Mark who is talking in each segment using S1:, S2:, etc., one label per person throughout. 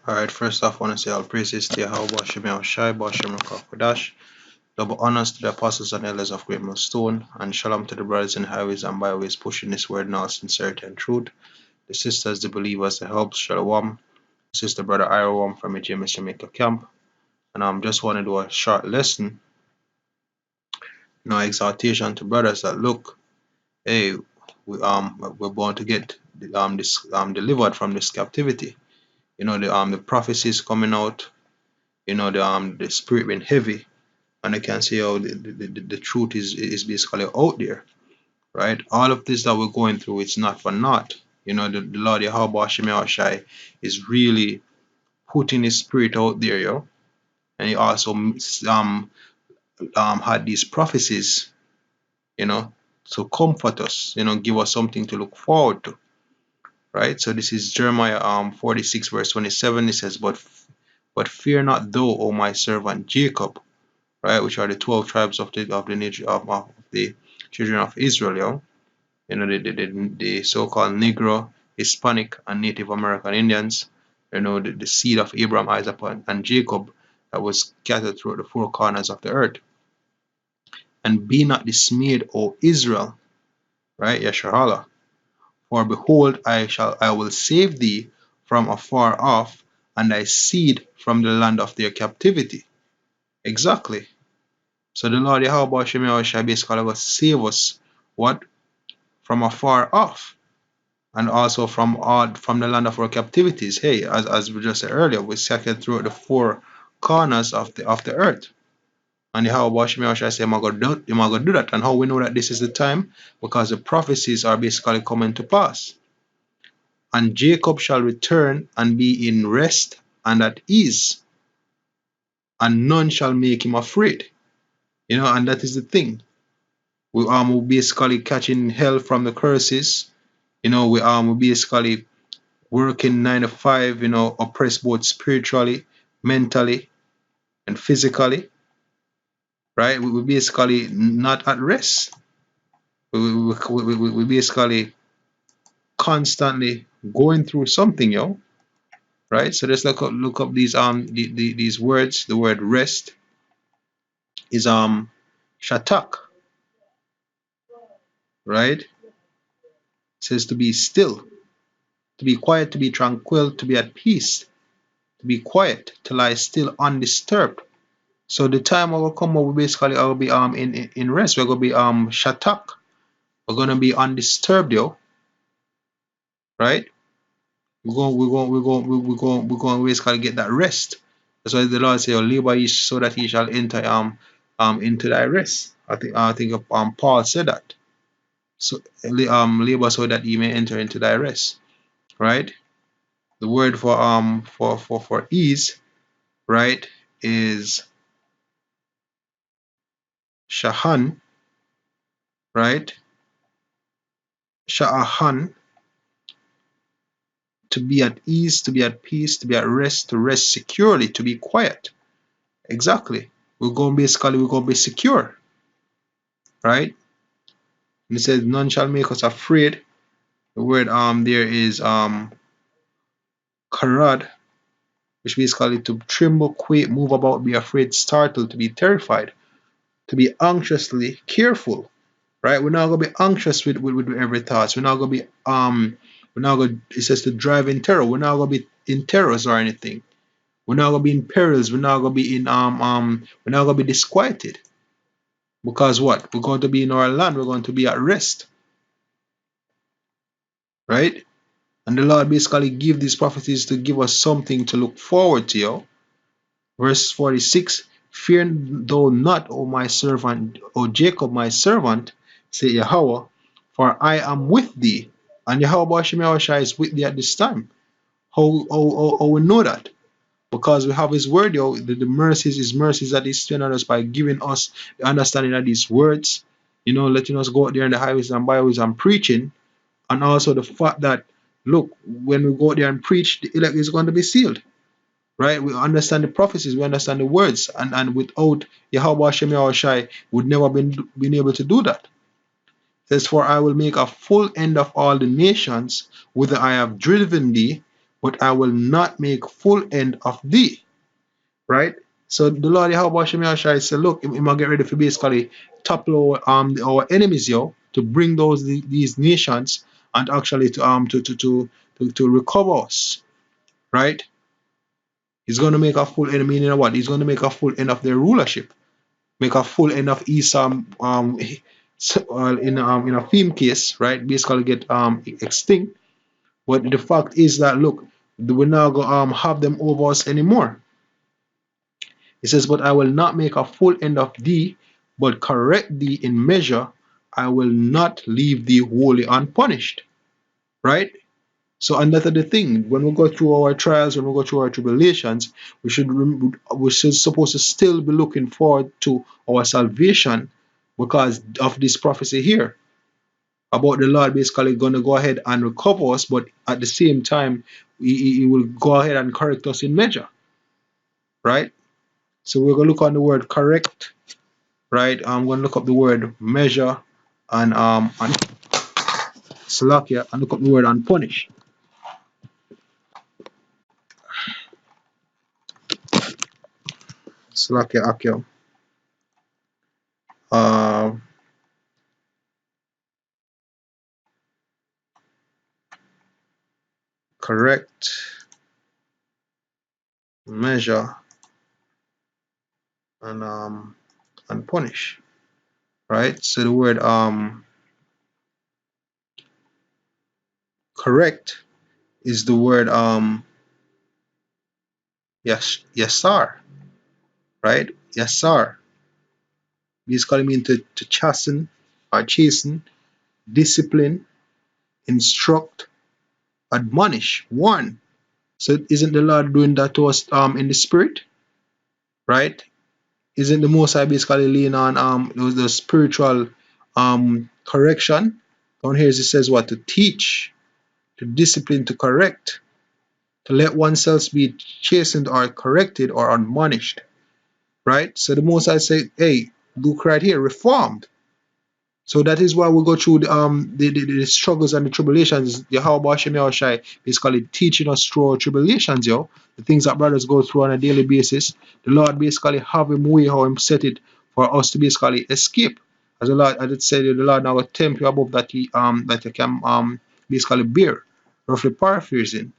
S1: Alright, first off, I want to say all praises to Yahweh Shem Shai, Bashem Kodash. Double honors to the apostles and elders of Great Millstone, and shalom to the brothers in highways and byways pushing this word in all sincerity and truth. The sisters, the believers, the helps, shalom. Sister brother Irawam from James Jamaica camp. And just want to do a short lesson, exhortation to brothers that look, hey, we're born to get this delivered from this captivity. The prophecies coming out, the spirit being heavy, and I can see how the truth is basically out there, right? All of this that we're going through, it's not for naught. The Lord Yahweh Shem Shai is really putting his spirit out there, and he also had these prophecies, to comfort us, give us something to look forward to, right? So this is Jeremiah 46 verse 27. It says, but fear not thou, O my servant Jacob, right, which are the 12 tribes of the children of Israel, the so-called Negro, Hispanic, and Native American Indians, the seed of Abraham, Isaac, and Jacob that was scattered throughout the four corners of the earth. And be not dismayed, O Israel, right, Yasharala, for behold, I will save thee from afar off, and thy seed from the land of their captivity. Exactly. So the Lord Yahweh Shem shall basically save us, what? From afar off, and also from the land of our captivities. Hey, as we just said earlier, we scattered throughout the four corners of the earth. And Yahweh Shem shall say, I'm going to do that. And how we know that this is the time? Because the prophecies are basically coming to pass. And Jacob shall return and be in rest and at ease, and none shall make him afraid. And that is the thing. We're basically catching hell from the curses. We're basically working 9 to 5, oppressed both spiritually, mentally, and physically, right? We're basically not at rest. We basically constantly going through something, right? So let's look up these words. The word rest is shatak, right? It says to be still, to be quiet, to be tranquil, to be at peace, to be quiet, to lie still undisturbed. So the time will come where we basically will be in rest. We're gonna be shatak. We're gonna be undisturbed, right? We're going to basically get that rest. That's why the Lord said, labor so that he shall enter into thy rest. I think Paul said that. So labor so that he may enter into thy rest, right? The word for ease, right, is shahan, right? Sha'ahan, to be at ease, to be at peace, to be at rest, to rest securely, to be quiet. Exactly. We're going to be secure, right? And it says, none shall make us afraid. The word there is karad, which basically to tremble, quake, move about, be afraid, startle, to be terrified, to be anxiously careful. Right? We're not gonna be anxious with every thought. We're not gonna be it says to drive in terror. We're not gonna be in terrors or anything. We're not gonna be in perils. We're not gonna be in we're not gonna be disquieted. Because what? We're going to be in our land, we're going to be at rest. Right? And the Lord basically give these prophecies to give us something to look forward to. Verse 46, fear thou not, O my servant, O Jacob, my servant, say Yahweh, for I am with thee. And Yahweh Shemeshai is with thee at this time. How we know that? Because we have his word, the mercies, his mercies that he's showing us by giving us the understanding of these words, letting us go out there in the highways and byways and preaching. And also the fact that, look, when we go out there and preach, the elect is going to be sealed. Right? We understand the prophecies, we understand the words, and without Yahweh Shem Yahushai, would never been able to do that. It says, for I will make a full end of all the nations, whither I have driven thee, but I will not make full end of thee. Right? So the Lord Yahweh Shem Yahshai said, look, I'm gonna get ready for basically topple our enemies, yo, to bring these nations and actually to recover us. Right? He's gonna make a full end, meaning what? He's gonna make a full end of their rulership, make a full end of Esau in a theme case, right? Basically get extinct. But the fact is that look, we're not gonna have them over us anymore. It says, but I will not make a full end of thee, but correct thee in measure. I will not leave thee wholly unpunished. Right? So, and that's the thing. When we go through our trials, when we go through our tribulations, we should supposed to still be looking forward to our salvation because of this prophecy here about the Lord basically going to go ahead and recover us, but at the same time, he will go ahead and correct us in measure. Right? So we're going to look on the word correct. Right? I'm going to look up the word measure and Salakia and look up the word unpunish. Salakia Akel. Correct, measure, and punish. Right? So the word correct is the word yes sir. Right? Yes sir. Basically mean to chasten or chasten, discipline, instruct, admonish, warn. So isn't the Lord doing that to us in the spirit? Right? Isn't the Most High basically leaning on the spiritual correction? Down here it says what? To teach, to discipline, to correct, to let oneself be chastened or corrected or admonished. Right? So the Most High say, hey, look right here, reformed. So that is why we go through the struggles and the tribulations. Yahweh Hashem Yahushai basically teaching us through our tribulations, yo. The things that brothers go through on a daily basis. The Lord basically have him way how him set it for us to basically escape. As the Lord, as it said, the Lord now will tempt you above that that you can basically bear. Roughly paraphrasing.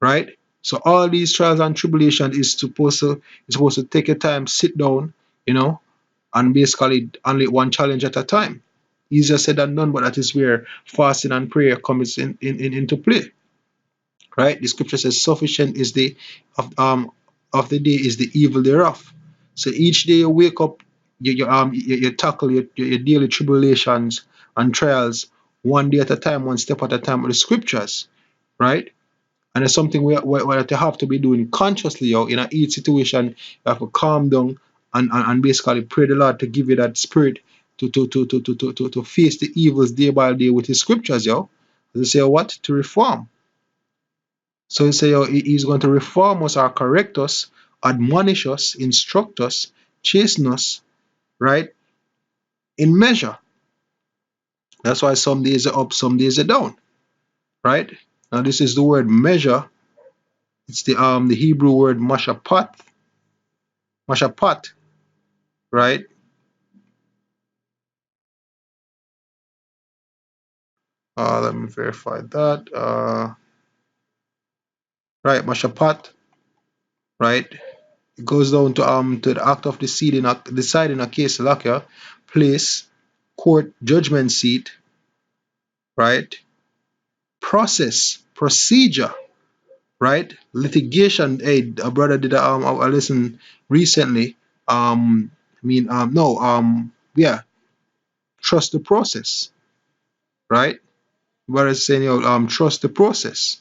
S1: Right? So all these trials and tribulations is supposed to take your time, sit down, you know, and basically only one challenge at a time. Easier said than done, but that is where fasting and prayer comes into play. Right? The scripture says, "Sufficient is the of the day is the evil thereof." So each day you wake up, you tackle your daily tribulations and trials one day at a time, one step at a time with the scriptures. Right? And it's something we have to be doing consciously, yo. In each situation, you have to calm down and basically pray the Lord to give you that spirit to face the evils day by day with his scriptures, yo. They say what? To reform. So he say, yo, he's going to reform us or correct us, admonish us, instruct us, chasten us, right? In measure. That's why some days are up, some days are down. Right? Now this is the word measure. It's the Hebrew word mashapat. Mashapat, right? Let me verify that. Right, mashapat, right? It goes down to the act of deciding a case like place, court, judgment seat, right? Process, procedure, right? Litigation. Hey, a brother did a lesson recently. No, yeah, trust the process, right? Brother saying, trust the process.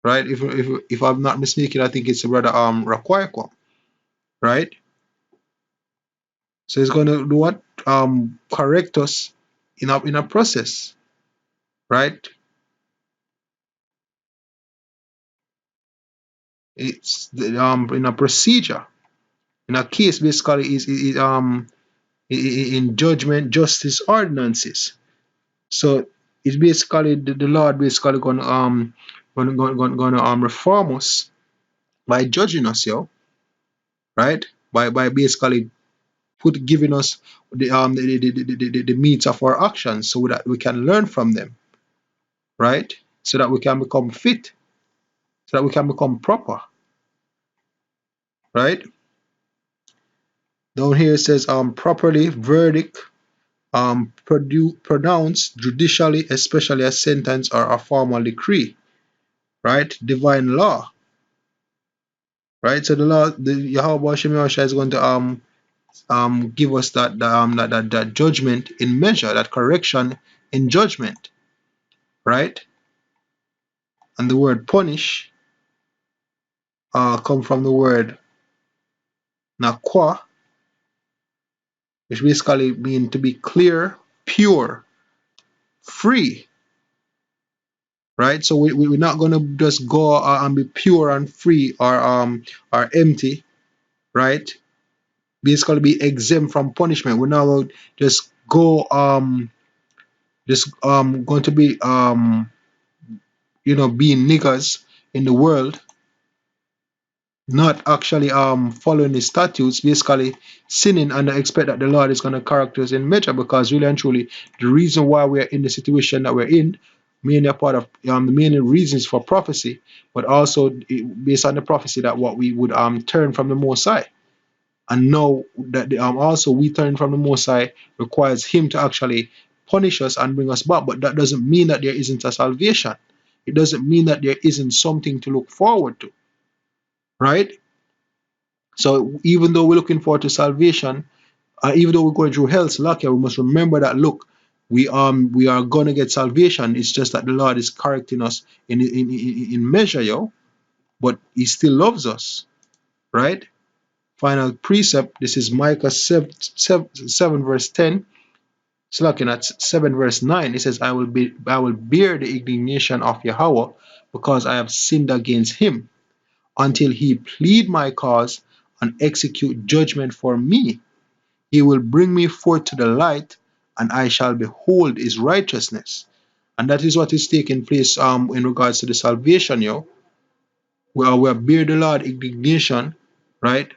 S1: Right? If I'm not mistaken, I think it's a brother Raquaco, right? So he's going to do what? Correct us in a process, right? It's in a procedure, in a case basically is in judgment, justice, ordinances. So it's basically the Lord basically going to gonna reform us by judging us, yo, right? By basically giving us the meats of our actions so that we can learn from them, right? So that we can become fit, so that we can become proper, right? Down here it says properly verdict pronounced judicially, especially a sentence or a formal decree, right? Divine law, right? So the law, the Yahweh Shem Yahshua is going to give us that judgment in measure, that correction in judgment, right? And the word punish come from the word nakwa, which basically means to be clear, pure, free, right? So we're not going to just go and be pure and free or empty, right? Basically be exempt from punishment. We're not going to just go going to be being niggers in the world, not actually following the statutes, basically sinning and expect that the Lord is going to correct us in measure, because really and truly the reason why we're in the situation that we're in, mainly a part of the main reasons for prophecy, but also based on the prophecy that what we would turn from the Most High. And know that also we turn from the Most High requires Him to actually punish us and bring us back. But that doesn't mean that there isn't a salvation. It doesn't mean that there isn't something to look forward to, right? So even though we're looking forward to salvation, even though we're going through hell, Salakia, we must remember that look, we are gonna get salvation. It's just that the Lord is correcting us in measure, yo. But He still loves us, right? Final precept. This is Micah 7 verse 10. So looking at 7 verse 9, it says, I will bear the indignation of Yahweh because I have sinned against him, until he plead my cause and execute judgment for me. He will bring me forth to the light, and I shall behold his righteousness. And that is what is taking place in regards to the salvation, yo. We bear the Lord indignation, right?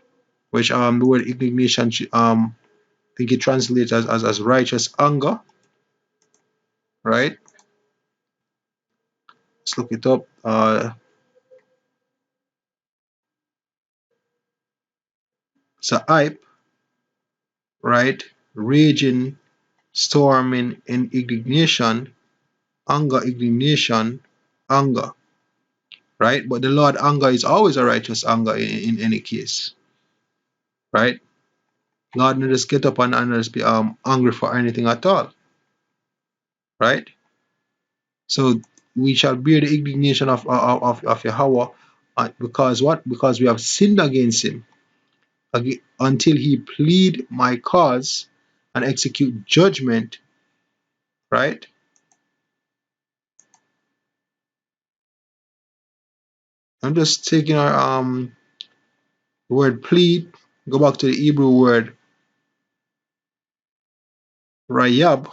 S1: Which the word indignation I think it translates as righteous anger, right? Let's look it up. So hype, right? Raging, storming, in indignation, anger, indignation, anger, right? But the Lord anger is always a righteous anger in any case, right? Lord not just get up and just be angry for anything at all, right? So we shall bear the indignation of Yahweh, because what? Because we have sinned against him, until he plead my cause and execute judgment, right? I'm just taking our word plead, go back to the Hebrew word rayab,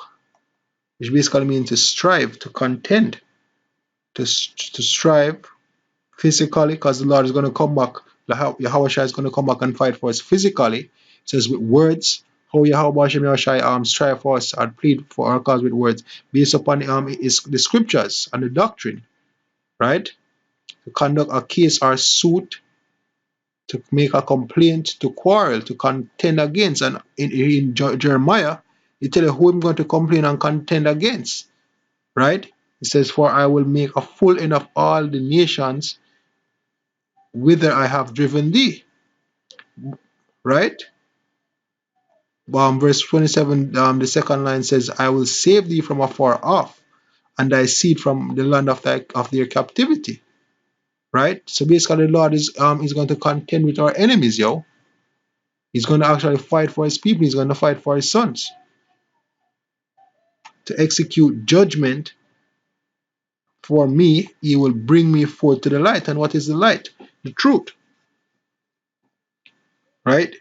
S1: which basically means to strive, to contend, to strive physically, because the Lord is going to come back. Yahweh Shai is going to come back and fight for us physically. It says with words, how Yahweh Shai strive for us and plead for our cause with words, based upon the scriptures and the doctrine, right? To conduct a case or suit, to make a complaint, to quarrel, to contend against. And in Jeremiah, he tell you who I'm going to complain and contend against, right? It says, for I will make a full end of all the nations whither I have driven thee, right? Verse 27, the second line says, I will save thee from afar off, and thy seed from the land of their captivity, right? So basically, the Lord is going to contend with our enemies, yo. He's going to actually fight for his people. He's going to fight for his sons, to execute judgment for me. He will bring me forth to the light. And what is the light? The truth, right?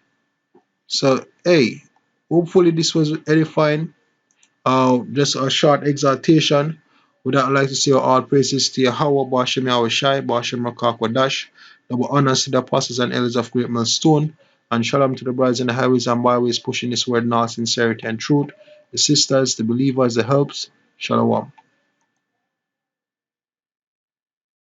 S1: So, hey, hopefully this was edifying. Just a short exhortation With that, I'd like to say all praises to Yahweh, Bashem Yahweh Shai, Bashem Rakak Dash. Double honors to the apostles and elders of Great Millstone, and shalom to the brides in the highways and byways pushing this word in all sincerity and truth. The sisters, the believers, the helps. Shalom.